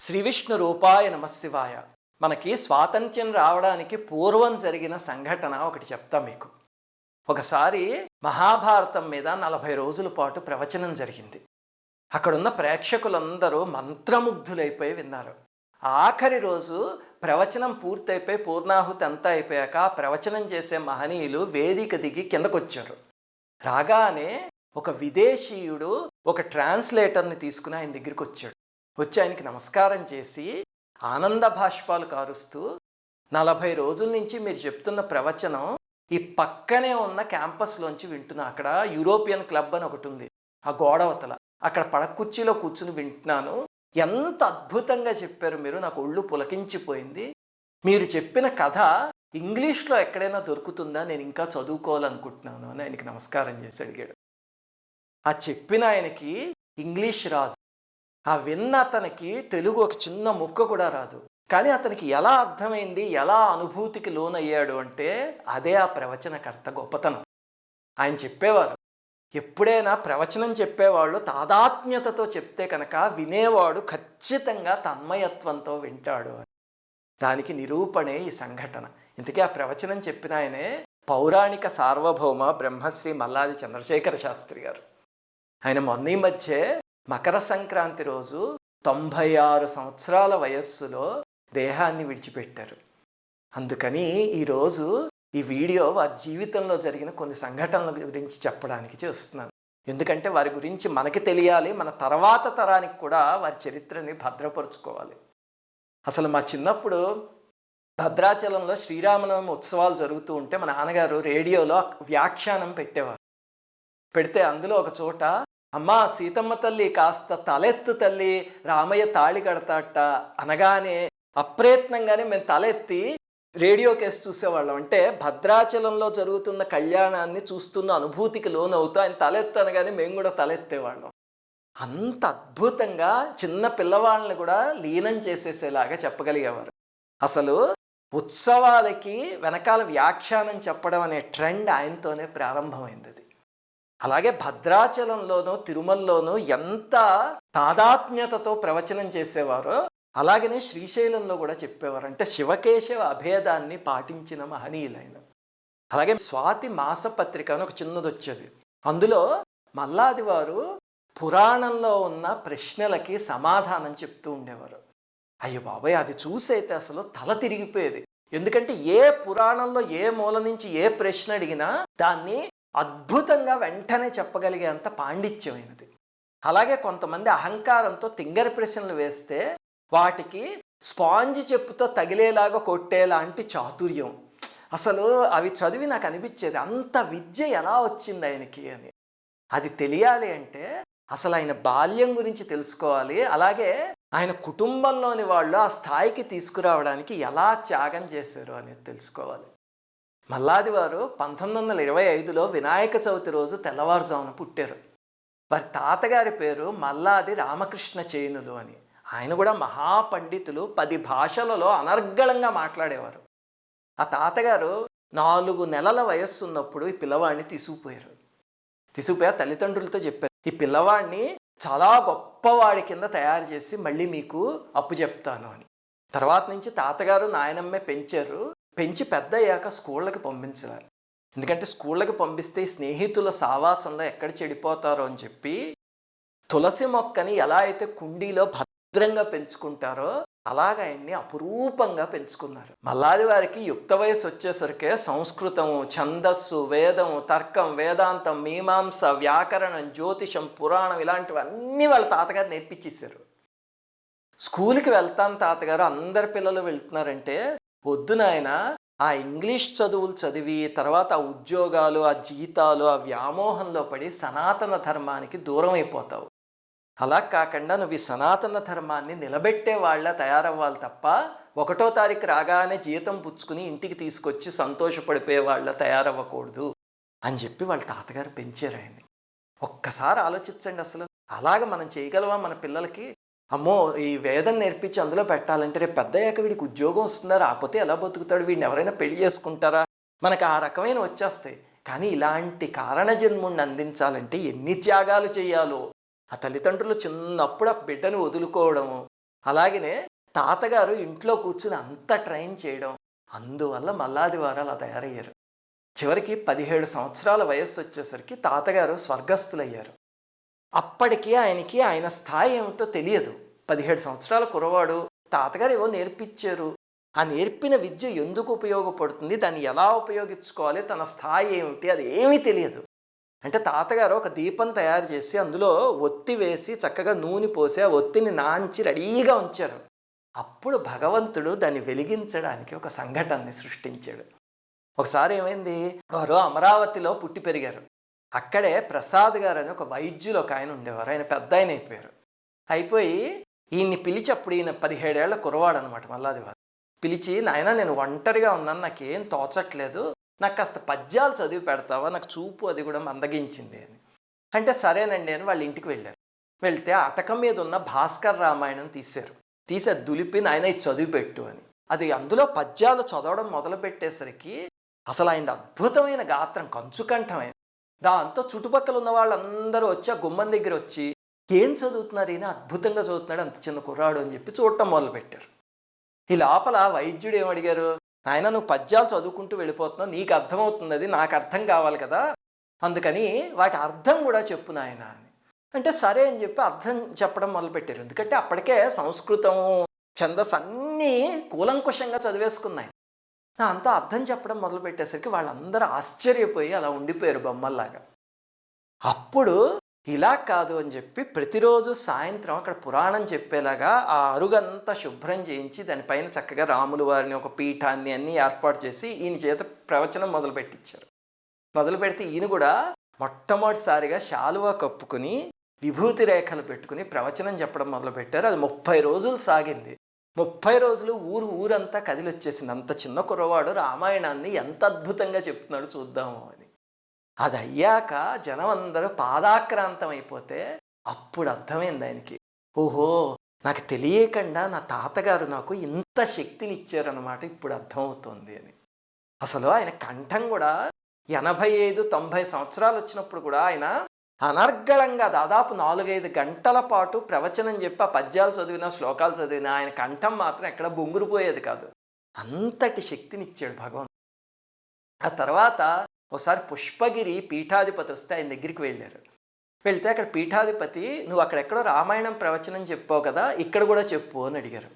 శ్రీ విష్ణు రూపాయ నమశివాయ. మనకి స్వాతంత్ర్యం రావడానికి పూర్వం జరిగిన సంఘటన ఒకటి చెప్తా మీకు. ఒకసారి మహాభారతం మీద 40 రోజుల పాటు ప్రవచనం జరిగింది. అక్కడున్న ప్రేక్షకులందరూ మంత్రముగ్ధులైపోయి విన్నారు. ఆఖరి రోజు ప్రవచనం పూర్తయిపోయి పూర్ణాహుతి అంతా అయిపోయాక ప్రవచనం చేసే మహనీయులు వేదిక దిగి కిందకొచ్చారు. రాగానే ఒక విదేశీయుడు ఒక ట్రాన్స్లేటర్ని తీసుకుని ఆయన దగ్గరికి వచ్చాడు. వచ్చి ఆయనకి నమస్కారం చేసి ఆనంద భాష్పాలు కారుస్తూ 40 రోజుల నుంచి మీరు చెప్తున్న ప్రవచనం ఈ పక్కనే ఉన్న క్యాంపస్లోంచి వింటున్నా. అక్కడ యూరోపియన్ క్లబ్ అని ఒకటి ఉంది, ఆ గోడవతల. అక్కడ పడకుర్చీలో కూర్చుని వింటున్నాను. ఎంత అద్భుతంగా చెప్పారు మీరు, నాకు ఒళ్ళు పులకించిపోయింది. మీరు చెప్పిన కథ ఇంగ్లీష్లో ఎక్కడైనా దొరుకుతుందా, నేను ఇంకా చదువుకోవాలనుకుంటున్నాను అని ఆయనకి నమస్కారం చేసి అడిగాడు. ఆ చెప్పిన ఆయనకి ఇంగ్లీష్ రాదు, ఆ విన్న అతనికి తెలుగు ఒక చిన్న ముక్క కూడా రాదు. కానీ అతనికి ఎలా అర్థమైంది, ఎలా అనుభూతికి లోనయ్యాడు అంటే అదే ఆ ప్రవచనకర్త గొప్పతనం. ఆయన చెప్పేవారు, ఎప్పుడైనా ప్రవచనం చెప్పేవాళ్ళు తాదాత్మ్యతతో చెప్తే కనుక వినేవాడు ఖచ్చితంగా తన్మయత్వంతో వింటాడు అని. దానికి నిరూపణే ఈ సంఘటన. ఇంతకీ ఆ ప్రవచనం చెప్పిన ఆయనే పౌరాణిక సార్వభౌమ బ్రహ్మశ్రీ మల్లాది చంద్రశేఖర శాస్త్రి గారు. ఆయన మొన్న మధ్య మకర సంక్రాంతి రోజు 96 సంవత్సరాల వయస్సులో దేహాన్ని విడిచిపెట్టారు. అందుకని ఈరోజు ఈ వీడియో వారి జీవితంలో జరిగిన కొన్ని సంఘటనల గురించి చెప్పడానికి చేస్తున్నాను. ఎందుకంటే వారి గురించి మనకి తెలియాలి, మన తర్వాత తరానికి కూడా వారి చరిత్రని భద్రపరుచుకోవాలి. అసలు మా చిన్నప్పుడు భద్రాచలంలో శ్రీరామనవమి ఉత్సవాలు జరుగుతూ ఉంటే మా నాన్నగారు రేడియోలో వ్యాఖ్యానం పెట్టేవారు. పెడితే అందులో ఒక చోట, అమ్మా సీతమ్మ తల్లి కాస్త తలెత్తు తల్లి, రామయ్య తాళి కడతాట అనగానే అప్రయత్నంగానే మేము తలెత్తి రేడియో కేసు చూసేవాళ్ళం. అంటే భద్రాచలంలో జరుగుతున్న కళ్యాణాన్ని చూస్తున్న అనుభూతికి లోనవుతూ ఆయన తలెత్తు అనగానే మేము కూడా తలెత్తేవాళ్ళం. అంత అద్భుతంగా చిన్న పిల్లవాళ్ళని కూడా లీనం చేసేసేలాగా చెప్పగలిగేవారు. అసలు ఉత్సవాలకి వెనకాల వ్యాఖ్యానం చెప్పడం అనే ట్రెండ్ ఆయనతోనే ప్రారంభమైంది. అలాగే భద్రాచలంలోనూ తిరుమలలోనూ ఎంత తాదాత్మ్యతతో ప్రవచనం చేసేవారో అలాగనే శ్రీశైలంలో కూడా చెప్పేవారు. అంటే శివకేశవ అభేదాన్ని పాటించిన మహనీయులైన. అలాగే స్వాతి మాసపత్రిక అని ఒక చిన్నది వచ్చేది. అందులో మల్లాది వారు పురాణంలో ఉన్న ప్రశ్నలకి సమాధానం చెప్తూ ఉండేవారు. అయ్యో బాబాయ్, అది చూసైతే అసలు తల తిరిగిపోయేది. ఎందుకంటే ఏ పురాణంలో ఏ మూల నుంచి ఏ ప్రశ్న అడిగినా దాన్ని అద్భుతంగా వెంటనే చెప్పగలిగే అంత పాండిత్యమైనది. అలాగే కొంతమంది అహంకారంతో తింగరి ప్రశ్నలు వేస్తే వాటికి స్పాంజ్ చెప్పుతో తగిలేలాగా కొట్టేలాంటి చాతుర్యం. అసలు అవి చదివి నాకు అనిపించేది, అంత విద్య ఎలా వచ్చింది ఆయనకి అని. అది తెలియాలి అంటే అసలు ఆయన బాల్యం గురించి తెలుసుకోవాలి. అలాగే ఆయన కుటుంబంలోని వాళ్ళు ఆ స్థాయికి తీసుకురావడానికి ఎలా త్యాగం చేశారు అనేది తెలుసుకోవాలి. మల్లాది వారు 1925లో వినాయక చవితి రోజు తెల్లవారుజామున పుట్టారు. వారి తాతగారి పేరు మల్లాది రామకృష్ణ చేనులు అని. ఆయన కూడా మహాపండితులు, 10 భాషలలో అనర్గళంగా మాట్లాడేవారు. ఆ తాతగారు 4 నెలల వయస్సు ఉన్నప్పుడు ఈ పిల్లవాడిని తీసుకుపోయారు. తల్లిదండ్రులతో చెప్పారు, ఈ పిల్లవాడిని చాలా గొప్పవాడి కింద తయారు చేసి మళ్ళీ మీకు అప్పు చెప్తాను అని. తర్వాత నుంచి తాతగారు నాయనమ్మే పెంచారు. పెంచి పెద్ద అయ్యాక స్కూళ్ళకి పంపించారు. ఎందుకంటే స్కూళ్ళకి పంపిస్తే స్నేహితుల సావాసంలో ఎక్కడ చెడిపోతారో అని చెప్పి తులసి మొక్కని ఎలా అయితే కుండీలో భద్రంగా పెంచుకుంటారో అలాగ ఆయన్ని అపురూపంగా పెంచుకున్నారు. మల్లాది వారికి యుక్త వయసు వచ్చేసరికి సంస్కృతము, ఛందస్సు, వేదము, తర్కం, వేదాంతం, మీమాంస, వ్యాకరణం, జ్యోతిషం, పురాణం ఇలాంటివన్నీ వాళ్ళ తాతగారు నేర్పించేశారు. స్కూల్కి వెళ్తాను తాతగారు, అందరి పిల్లలు వెళ్తున్నారంటే, వద్దు నాయన, ఆ ఇంగ్లీష్ చదువులు చదివి తర్వాత ఆ ఉద్యోగాలు, ఆ జీతాలు, ఆ వ్యామోహంలో పడి సనాతన ధర్మానికి దూరం అయిపోతావు. అలా కాకుండా నువ్వు ఈ సనాతన ధర్మాన్ని నిలబెట్టే వాళ్ళ తయారవ్వాలి తప్ప 1వ తారీఖు రాగానే జీతం పుచ్చుకుని ఇంటికి తీసుకొచ్చి సంతోషపడిపోయే వాళ్ళ తయారవ్వకూడదు అని చెప్పి వాళ్ళ తాతగారు పెంచారు ఆయన్ని. ఒక్కసారి ఆలోచించండి, అసలు అలాగ మనం చేయగలవా మన పిల్లలకి? అమ్మో, ఈ వేదం నేర్పించి అందులో పెట్టాలంటే రేపు పెద్దయ్యాక వీడికి ఉద్యోగం వస్తుందా, రాకపోతే ఎలా బతుకుతాడు, వీడిని ఎవరైనా పెళ్లి చేసుకుంటారా, మనకు ఆ రకమైన వచ్చేస్తాయి. కానీ ఇలాంటి కారణ జన్ముడిని అందించాలంటే ఎన్ని త్యాగాలు చేయాలో. ఆ తల్లిదండ్రులు చిన్నప్పుడు ఆ బిడ్డను వదులుకోవడము, అలాగనే తాతగారు ఇంట్లో కూర్చుని అంత ట్రైన్ చేయడం, అందువల్ల మల్లాది వారు అలా తయారయ్యారు. చివరికి 17 సంవత్సరాల వయస్సు వచ్చేసరికి తాతగారు స్వర్గస్థులయ్యారు. అప్పటికి ఆయనకి ఆయన స్థాయి ఏమిటో తెలియదు. 17 సంవత్సరాల కురవాడు, తాతగారు ఏవో నేర్పించారు. ఆ నేర్పిన విద్య ఎందుకు ఉపయోగపడుతుంది, దాన్ని ఎలా ఉపయోగించుకోవాలి, తన స్థాయి ఏమిటి, అది ఏమీ తెలియదు. అంటే తాతగారు ఒక దీపం తయారు చేసి అందులో ఒత్తి వేసి చక్కగా నూనె పోసి ఆ ఒత్తిని నాంచి రెడీగా ఉంచారు. అప్పుడు భగవంతుడు దాన్ని వెలిగించడానికి ఒక సంఘటనని సృష్టించాడు. ఒకసారి ఏమైంది, వారు అమరావతిలో పుట్టి పెరిగారు. అక్కడే ప్రసాద్ గారు అని ఒక వైద్యులు ఒక ఆయన ఉండేవారు. ఆయన పెద్ద ఆయన అయిపోయి ఈయన్ని పిలిచి, అప్పుడు ఈయన 17 ఏళ్ల కురవాడు అనమాట మల్లాది వారు. పిలిచి, నాయన నేను ఒంటరిగా ఉన్నాను, నాకేం తోచట్లేదు, నాకు కాస్త పద్యాలు చదివి పెడతావా, నాకు చూపు అది కూడా మందగించింది అని. అంటే సరేనండి అని వాళ్ళ ఇంటికి వెళ్ళారు. వెళ్తే అటకం మీద ఉన్న భాస్కర్ రామాయణం తీశారు. తీసి అది దులిపి, నాయన ఇది చదివి పెట్టు అని. అది అందులో పద్యాలు చదవడం మొదలు పెట్టేసరికి అసలు ఆయన అద్భుతమైన గాత్రం, కంచుకంఠమైన. దాంతో చుట్టుపక్కల ఉన్న వాళ్ళందరూ వచ్చి ఆ గుమ్మం దగ్గర వచ్చి, ఏం చదువుతున్నారు ఈయన, అద్భుతంగా చదువుతున్నాడు, అంత చిన్న కుర్రాడు అని చెప్పి చూడటం మొదలుపెట్టారు. ఈ లోపల వైద్యుడు ఏమడిగారు, ఆయన నువ్వు పద్యాలు చదువుకుంటూ వెళ్ళిపోతున్నావు, నీకు అర్థమవుతుంది, అది నాకు అర్థం కావాలి కదా, అందుకని వాటి అర్థం కూడా చెప్పు నాయన అని. అంటే సరే అని చెప్పి అర్థం చెప్పడం మొదలుపెట్టారు. ఎందుకంటే అప్పటికే సంస్కృతం ఛందస్ అన్నీ కూలంకుషంగా చదివేసుకున్నాయి. దాంతో అర్థం చెప్పడం మొదలుపెట్టేసరికి వాళ్ళందరూ ఆశ్చర్యపోయి అలా ఉండిపోయారు బొమ్మల్లాగా. అప్పుడు ఇలా కాదు అని చెప్పి ప్రతిరోజు సాయంత్రం అక్కడ పురాణం చెప్పేలాగా ఆ అరుగంతా శుభ్రం చేయించి దానిపైన చక్కగా రాములు వారిని ఒక పీఠాన్ని అన్నీ ఏర్పాటు చేసి ఈయన చేత ప్రవచనం మొదలుపెట్టించారు. మొదలు పెడితే ఈయన కూడా మొట్టమొదటిసారిగా శాలువా కప్పుకుని విభూతి రేఖలు పెట్టుకుని ప్రవచనం చెప్పడం మొదలుపెట్టారు. అది 30 రోజులు సాగింది. 30 రోజులు ఊరంతా కదిలొచ్చేసింది. అంత చిన్న కుర్రవాడు రామాయణాన్ని ఎంత అద్భుతంగా చెప్తున్నాడు చూద్దాము అని. అది అయ్యాక జనం అందరూ పాదాక్రాంతం అయిపోతే అప్పుడు అర్థమైంది ఆయనకి, ఓహో నాకు తెలియకుండా నా తాతగారు నాకు ఇంత శక్తిని ఇచ్చారన్నమాట, ఇప్పుడు అర్థమవుతుంది అని. అసలు ఆయన కంఠం కూడా 85-90 సంవత్సరాలు వచ్చినప్పుడు కూడా ఆయన అనర్గళంగా దాదాపు 4-5 గంటల పాటు ప్రవచనం చెప్పి ఆ పద్యాలు చదివినా శ్లోకాలు చదివినా ఆయన కంఠం మాత్రం ఎక్కడ బొంగురుపోయేది కాదు. అంతటి శక్తినిచ్చాడు భగవంతుడు. ఆ తర్వాత ఒకసారి పుష్పగిరి పీఠాధిపతి వస్తే ఆయన దగ్గరికి వెళ్ళారు. వెళ్తే అక్కడ పీఠాధిపతి, నువ్వు అక్కడెక్కడో రామాయణం ప్రవచనం చెప్పావు కదా, ఇక్కడ కూడా చెప్పు అని అడిగారు.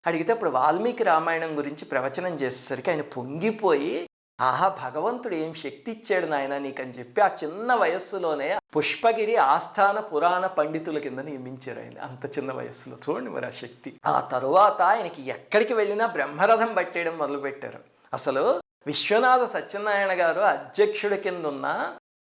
అడిగితే అప్పుడు వాల్మీకి రామాయణం గురించి ప్రవచనం చేసేసరికి ఆయన పొంగిపోయి, ఆహా భగవంతుడు ఏం శక్తి ఇచ్చాడు నాయన నీకని చెప్పి ఆ చిన్న వయస్సులోనే పుష్పగిరి ఆస్థాన పురాణ పండితుల కింద నియమించారు ఆయన. అంత చిన్న వయస్సులో చూడండి మరి ఆ శక్తి. ఆ తరువాత ఆయనకి ఎక్కడికి వెళ్ళినా బ్రహ్మరథం పట్టేయడం మొదలుపెట్టారు. అసలు విశ్వనాథ సత్యనారాయణ గారు అధ్యక్షుడి కింద ఉన్న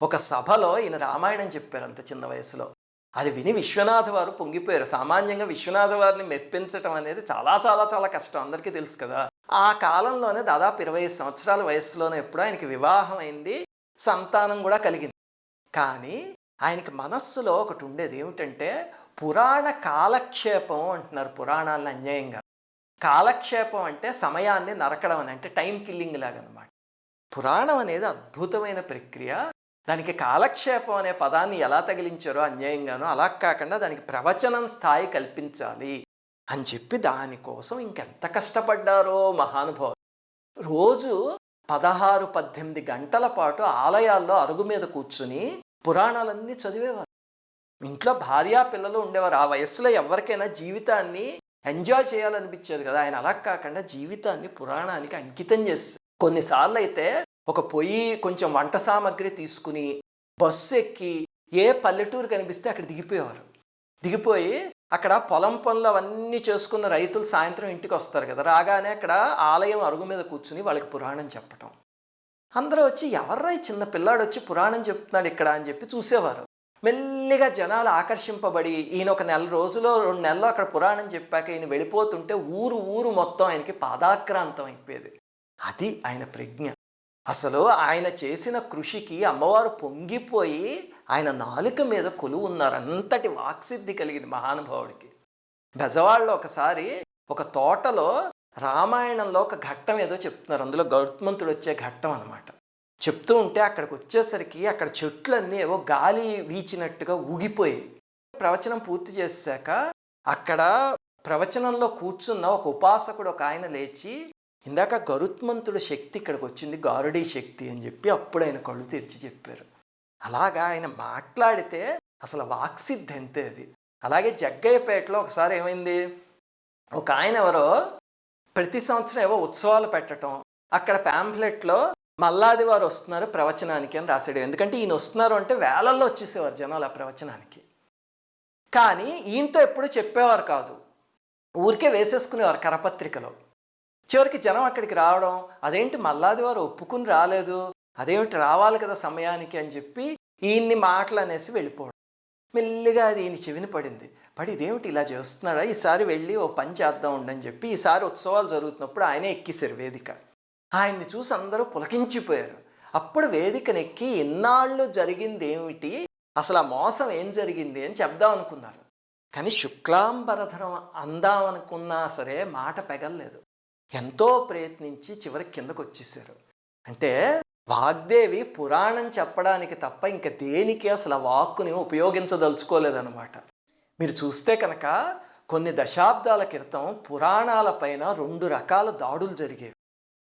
ఒక సభలో ఈయన రామాయణం చెప్పారు అంత చిన్న వయసులో. అది విని విశ్వనాథ వారు పొంగిపోయారు. సామాన్యంగా విశ్వనాథ వారిని మెప్పించటం అనేది చాలా చాలా చాలా కష్టం, అందరికీ తెలుసు కదా. ఆ కాలంలోనే దాదాపు 25 సంవత్సరాల వయస్సులోనే ఎప్పుడో ఆయనకి వివాహం అయింది, సంతానం కూడా కలిగింది. కానీ ఆయనకి మనస్సులో ఒకటి ఉండేది, ఏమిటంటే పురాణ కాలక్షేపం అంటున్నారు పురాణాలను అన్యాయంగా. కాలక్షేపం అంటే సమయాన్ని నరకడం అని, అంటే టైం కిల్లింగ్ లాగా అనమాట. పురాణం అనేది అద్భుతమైన ప్రక్రియ. దానికి కాలక్షేపం అనే పదాన్ని ఎలా తగిలించారో అన్యాయంగానో, అలా కాకుండా దానికి ప్రవచనం స్థాయి కల్పించాలి అని చెప్పి దానికోసం ఇంకెంత కష్టపడ్డారో మహానుభావులు. రోజు 16-18 గంటల పాటు ఆలయాల్లో అరుగు మీద కూర్చుని పురాణాలన్నీ చదివేవారు. ఇంట్లో భార్యా పిల్లలు ఉండేవారు. ఆ వయస్సులో ఎవరికైనా జీవితాన్ని ఎంజాయ్ చేయాలనిపించేది కదా, ఆయన అలా కాకుండా జీవితాన్ని పురాణానికి అంకితం చేస్తారు. కొన్నిసార్లు అయితే ఒక పొయ్యి కొంచెం వంట సామాగ్రి తీసుకుని బస్సు ఎక్కి ఏ పల్లెటూరు కనిపిస్తే అక్కడ దిగిపోయేవారు. దిగిపోయి అక్కడ పొలం పనులు అవన్నీ చేసుకున్న రైతులు సాయంత్రం ఇంటికి వస్తారు కదా, రాగానే అక్కడ ఆలయం అరుగు మీద కూర్చుని వాళ్ళకి పురాణం చెప్పటం. అందరూ వచ్చి ఎవర్రా ఈ చిన్న పిల్లాడు వచ్చి పురాణం చెప్తున్నాడు ఇక్కడ అని చెప్పి చూసేవారు. మెల్లిగా జనాలు ఆకర్షింపబడి ఈయన ఒక 1 రోజులో 2 నెలల్లో అక్కడ పురాణం చెప్పాక ఈయన వెళ్ళిపోతుంటే ఊరు మొత్తం ఆయనకి పాదాక్రాంతం అయిపోయేది. అది ఆయన ప్రజ్ఞ. అసలు ఆయన చేసిన కృషికి అమ్మవారు పొంగిపోయి ఆయన నాలుక మీద కొలువు ఉన్నారు. అంతటి వాక్సిద్ధి కలిగింది మహానుభావుడికి. బెజవాడలో ఒకసారి ఒక తోటలో రామాయణంలో ఒక ఘట్టం ఏదో చెప్తున్నారు. అందులో గౌతమంతుడు వచ్చే ఘట్టం అనమాట. చెప్తూ ఉంటే అక్కడికి వచ్చేసరికి అక్కడ చెట్లన్నీ ఏవో గాలి వీచినట్టుగా ఊగిపోయాయి. ప్రవచనం పూర్తి చేశాక అక్కడ ప్రవచనంలో కూర్చున్న ఒక ఉపాసకుడు ఒక ఆయన లేచి, ఇందాక గరుత్మంతుడి శక్తి ఇక్కడికి వచ్చింది, గారుడీ శక్తి అని చెప్పి అప్పుడు ఆయన కళ్ళు తెరిచి చెప్పారు. అలాగా ఆయన మాట్లాడితే అసలు వాక్సిద్ధి అంతే అది. అలాగే జగ్గయ్యపేటలో ఒకసారి ఏమైంది, ఒక ఆయన ఎవరో ప్రతి సంవత్సరం ఏవో ఉత్సవాలు పెట్టడం, అక్కడ ప్యాంప్లెట్లో మల్లాది వారు వస్తున్నారు ప్రవచనానికి అని రాసాడు. ఎందుకంటే ఈయన వస్తున్నారు అంటే వేలల్లో వచ్చేసేవారు జనాలు ఆ ప్రవచనానికి. కానీ ఈయనతో ఎప్పుడు చెప్పేవారు కాదు, ఊరికే వేసేసుకునేవారు కరపత్రికలో. చివరికి జనం అక్కడికి రావడం, అదేంటి మల్లాది వారు ఒప్పుకుని రాలేదు, అదేమిటి రావాలి కదా సమయానికి అని చెప్పి ఈయన్ని మాటలు అనేసి వెళ్ళిపోవడం. మెల్లిగా అది ఈయన చెవిని పడింది. పడి ఇదేమిటి ఇలా చేస్తున్నాడా, ఈసారి వెళ్ళి ఓ పని చేద్దాం ఉండని చెప్పి ఈసారి ఉత్సవాలు జరుగుతున్నప్పుడు ఆయనే ఎక్కిసారు వేదిక. ఆయన్ని చూసి అందరూ పులకించిపోయారు. అప్పుడు వేదికనెక్కి ఇన్నాళ్ళు జరిగింది ఏమిటి, అసలు ఆ మోసం ఏం జరిగింది అని చెప్దాం అనుకున్నారు. కానీ శుక్లాంబరధరం అందామనుకున్నా సరే మాట పెగల్లేదు. ఎంతో ప్రయత్నించి చివరికి కిందకు వచ్చేసారు. అంటే వాగ్దేవి పురాణం చెప్పడానికి తప్ప ఇంకా దేనికి అసలు వాక్కుని ఉపయోగించదలుచుకోలేదన్నమాట. మీరు చూస్తే కనుక కొన్ని దశాబ్దాల క్రితం పురాణాలపైన 2 రకాల దాడులు జరిగేవి.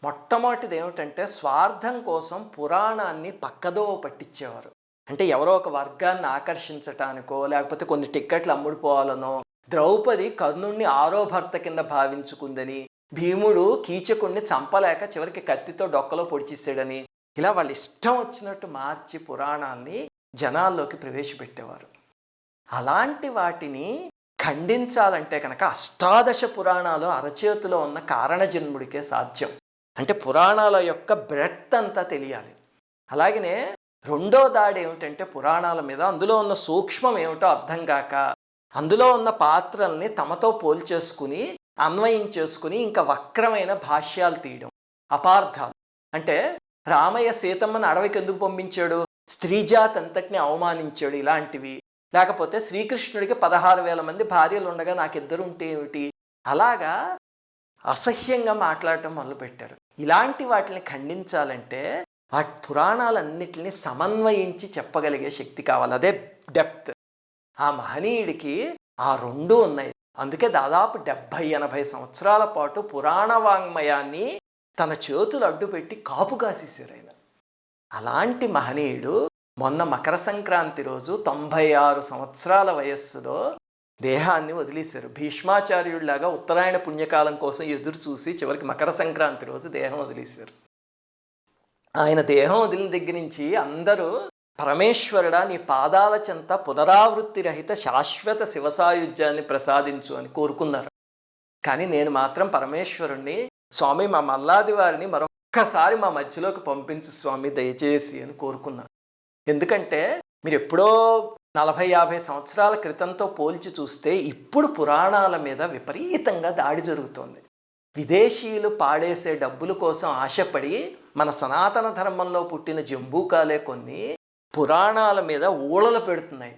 మొట్టమొదటిది ఏమిటంటే స్వార్థం కోసం పురాణాన్ని పక్కదోవ పట్టించేవారు. అంటే ఎవరో ఒక వర్గాన్ని ఆకర్షించటానికో లేకపోతే కొన్ని టిక్కెట్లు అమ్ముడుపోవాలనో, ద్రౌపది కర్ణుణ్ణి ఆరో భర్త కింద భావించుకుందని, భీముడు కీచకుణ్ణి చంపలేక చివరికి కత్తితో డొక్కలో పొడిచేసాడని, ఇలా వాళ్ళ ఇష్టం వచ్చినట్టు మార్చి పురాణాన్ని జనాల్లోకి ప్రవేశపెట్టేవారు. అలాంటి వాటిని ఖండించాలంటే కనుక అష్టాదశ పురాణాలు అరచేతిలో ఉన్న కారణజన్ముడికే సాధ్యం. అంటే పురాణాల యొక్క బ్రెడ్త్ అంతా తెలియాలి. అలాగనే రెండో దాడి ఏమిటంటే పురాణాల మీద అందులో ఉన్న సూక్ష్మం ఏమిటో అర్థం కాక అందులో ఉన్న పాత్రల్ని తమతో పోల్చేసుకుని అన్వయించేసుకుని ఇంకా వక్రమైన భాష్యాలు తీయడం, అపార్థాలు. అంటే రామయ్య సీతమ్మని అడవికి ఎందుకు పంపించాడు, స్త్రీజాతి అంతటిని అవమానించాడు, ఇలాంటివి. లేకపోతే శ్రీకృష్ణుడికి 16,000 మంది భార్యలు ఉండగా నాకిద్దరు ఉంటే ఏమిటి, అలాగా అసహ్యంగా మాట్లాడటం మొదలుపెట్టారు. ఇలాంటి వాటిని ఖండించాలంటే వాటి పురాణాలన్నిటిని సమన్వయించి చెప్పగలిగే శక్తి కావాలి. అదే డెప్త్. ఆ మహనీయుడికి ఆ 2 ఉన్నాయి. అందుకే దాదాపు 70-80 సంవత్సరాల పాటు పురాణ వాంగ్మయాన్ని తన చేతులు అడ్డుపెట్టి కాపు కాసేశారు ఆయన. అలాంటి మహనీయుడు మొన్న మకర సంక్రాంతి రోజు 96 సంవత్సరాల వయస్సులో దేహాన్ని వదిలేశారు. భీష్మాచార్యుడిలాగా ఉత్తరాయణ పుణ్యకాలం కోసం ఎదురు చూసి చివరికి మకర సంక్రాంతి రోజు దేహం వదిలేశారు. ఆయన దేహం వదిలిన దగ్గర నుంచి అందరూ పరమేశ్వరుడా నీ పాదాల చెంత పునరావృత్తి రహిత శాశ్వత శివసాయుధ్యాన్ని ప్రసాదించు అని కోరుకున్నారు. కానీ నేను మాత్రం పరమేశ్వరుణ్ణి, స్వామి మా మల్లాది వారిని మరొక్కసారి మా మధ్యలోకి పంపించు స్వామి దయచేసి అని కోరుకున్నాను. ఎందుకంటే మీరు ఎప్పుడో 40-50 సంవత్సరాల క్రితంతో పోల్చి చూస్తే ఇప్పుడు పురాణాల మీద విపరీతంగా దాడి జరుగుతోంది. విదేశీయులు పాడేసే డబ్బుల కోసం ఆశపడి మన సనాతన ధర్మంలో పుట్టిన జంబూకాలే కొన్ని పురాణాల మీద ఊళలు పెడుతున్నాయి.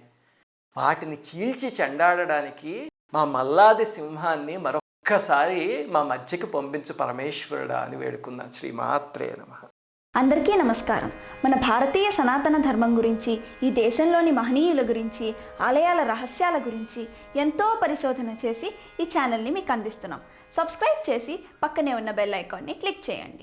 వాటిని చీల్చి చెండాడడానికి మా మల్లాది సింహాన్ని మరొక్కసారి మా మధ్యకి పంపించు పరమేశ్వరుడా అని వేడుకున్నాను. శ్రీమాత్రే నమః. అందరికీ నమస్కారం. మన భారతీయ సనాతన ధర్మం గురించి, ఈ దేశంలోని మహనీయుల గురించి, ఆలయాల రహస్యాల గురించి ఎంతో పరిశోధన చేసి ఈ ఛానల్ని మీకు అందిస్తున్నాం. సబ్స్క్రైబ్ చేసి పక్కనే ఉన్న బెల్ ఐకాన్ని క్లిక్ చేయండి.